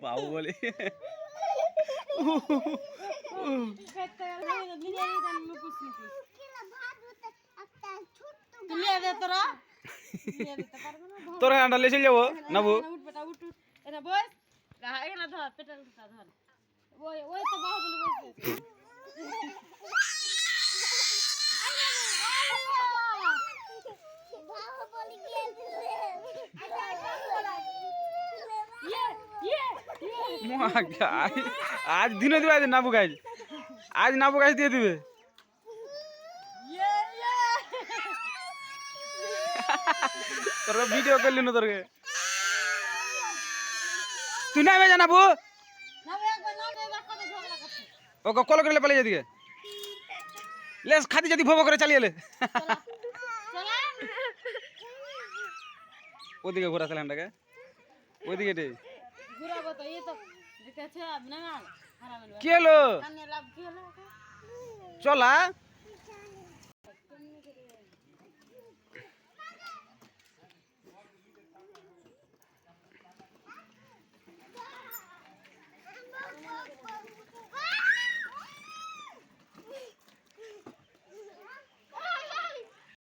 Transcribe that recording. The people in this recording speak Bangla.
বাহুবলী তোর আন্ডা লেসে যাবো নাবু आज दिन दिवे आज नाबू गाइज आज नाबू गाइज दिए दिवे তোর ভিডিও করলি না তোরকে তুই না যানা বু ওকে কল করে পালিয়ে যেদিকে লেস খাদি যদি ভোগ করে চালিয়ে এলে ওদিকে ঘোরা চালানটাকে ওদিকে রে ঘুরাবো তো এই তো দেখতেছে না না কি হলো চলা